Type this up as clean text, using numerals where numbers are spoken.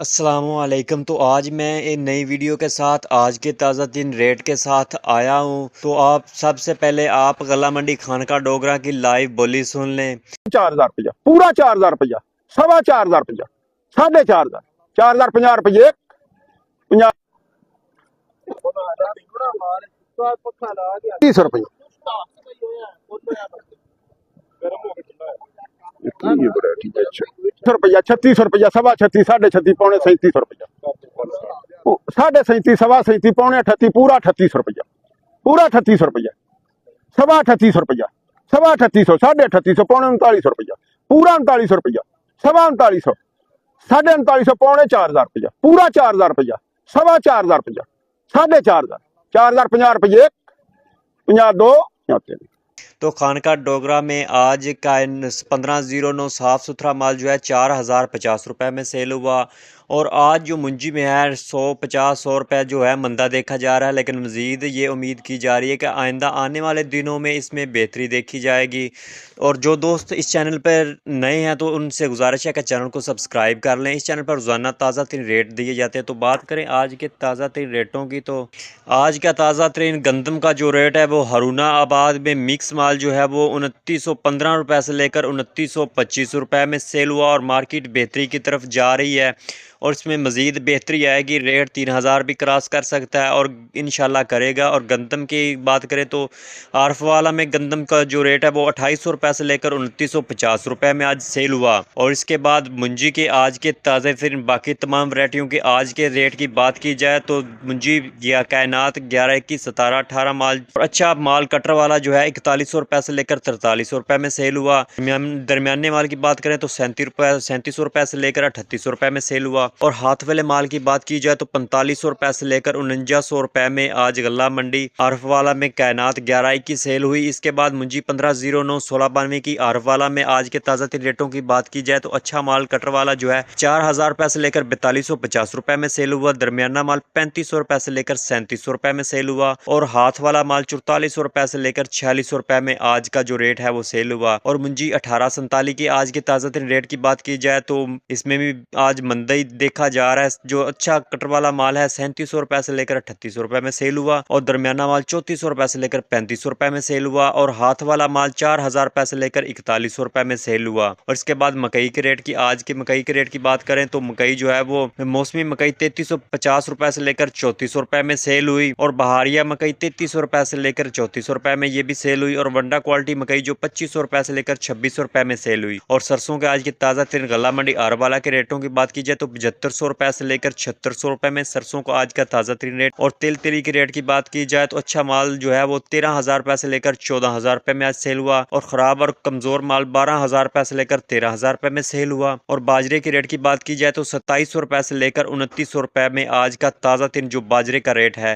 अस्सलामुअलैकुम। तो आज मैं एक नई वीडियो के साथ आज के ताज़ा तीन रेट के साथ आया हूँ। तो आप सबसे पहले आप गला मंडी खानका डोगरा की लाइव बोली सुन लें। 4,000 रुपया पूरा 4,000 रुपया 4,2500 4,500 4,050 रुपये एक 30 रुपये 36 रुपया 36 36 पौने 37 रुपया 37 37 पौने 38 पूरा 38 रुपया पूरा 38 रुपया 38 रुपया 38 38 पौने 39 रुपया पूरा 39 रुपया 39 39 पौने 4,000 रुपया पूरा 4,000 रुपया 4,2500 4,500 4,050 रुपये एक 52 53। तो खानका डोगरा में आज का 1509 साफ़ सुथरा माल जो है 4,050 रुपये में सेल हुआ। और आज जो मुंजी में है 150 रुपये जो है मंदा देखा जा रहा है, लेकिन मज़ीद ये उम्मीद की जा रही है कि आइंदा आने वाले दिनों में इसमें बेहतरी देखी जाएगी। और जो दोस्त इस चैनल पर नए हैं तो उनसे गुजारिश है कि चैनल को सब्सक्राइब कर लें। इस चैनल पर रोज़ाना ताज़ा तरीन रेट दिए जाते हैं। तो बात करें आज के ताज़ा तरीन रेटों की, तो आज का ताज़ा तरीन गंदम का जो रेट है वो हरूना आबाद में मिक्स माल जो है वो 2915 रुपये से लेकर 2925 रुपये में सेल हुआ। और मार्केट बेहतरी की तरफ जा रही है और इसमें मज़ीद बेहतरी आएगी। रेट 3,000 भी क्रॉस कर सकता है और इंशाल्लाह करेगा। और गंदम की बात करें तो आरफ वाला में गंदम का जो रेट है वो 2800 रुपये से लेकर 2950 रुपये में आज सेल हुआ। और इसके बाद मुंजी के आज के ताज़े फिर बाकी तमाम वैरायटियों के आज के रेट की बात की जाए तो मुंजी या कायनात 11 21 17 18 माल और अच्छा माल कटर वाला जो है 4100 रुपये से लेकर 4300 रुपये में सेल हुआ। दरमियाने माल की बात करें तो 37 रुपये से लेकर 3800 रुपये में सेल हुआ। और हाथ वाले माल की बात की जाए तो 4500 रुपये से लेकर 4900 रुपये में आज गल्ला मंडी आरफ वाला में कायनात 11 की सेल हुई। इसके बाद मुंजी 1509 1692 की आरफ वाला में आज के ताज़ा तीन रेटों की बात की जाए तो अच्छा माल कटर वाला जो है 4,000 रुपये से लेकर 4250 रुपये में सेल हुआ। दरमियाना माल 3500 रुपये से लेकर 3700 रुपये में सेल हुआ। और हाथ वाला माल 4400 रुपये से लेकर 4600 रुपये में आज का जो रेट है वो सेल हुआ। और मुंजी 1847 की आज के ताज़ा तीन रेट की बात की जाए तो इसमें भी आज मंदी देखा जा रहा है। जो अच्छा कटर वाला माल है 3700 रुपये से लेकर 3800 रुपये में सेल हुआ। और दरमियाना माल 3400 रुपये से लेकर 3500 रुपये में सेल हुआ। और हाथ वाला माल 4,000 रुपये से लेकर 4100 रुपये में सेल हुआ। और इसके बाद मकई के रेट की आज के मकई के रेट की बात करें तो मकई जो है वो मौसमी मकई 3350 रुपये से लेकर 3400 रुपये में सेल हुई। और बहारिया मकई 3300 रुपये से लेकर 3400 रुपये में ये भी सेल हुई। और वंडा क्वालिटी मकई जो 2500 रुपये से लेकर 2600 रुपये में सेल हुई। और सरसों के आज की ताज़ा तरीन गला मंडी आरवाला के रेटों की बात की जाए तो 7500 रुपये से लेकर 7600 रुपये में सरसों को आज का ताज़ा तरीन रेट। और तेल तेली के रेट की बात की जाए तो अच्छा माल जो है वो 13,000 रुपये से लेकर 14,000 रुपये में आज सेल हुआ। और ख़राब और कमज़ोर माल 12,000 रुपये से लेकर 13,000 रुपये में सेल हुआ। और बाजरे के रेट की बात की जाए तो 2700 रुपये से लेकर 2900 रुपये में आज का ताज़ा तरीन जो बाजरे का रेट है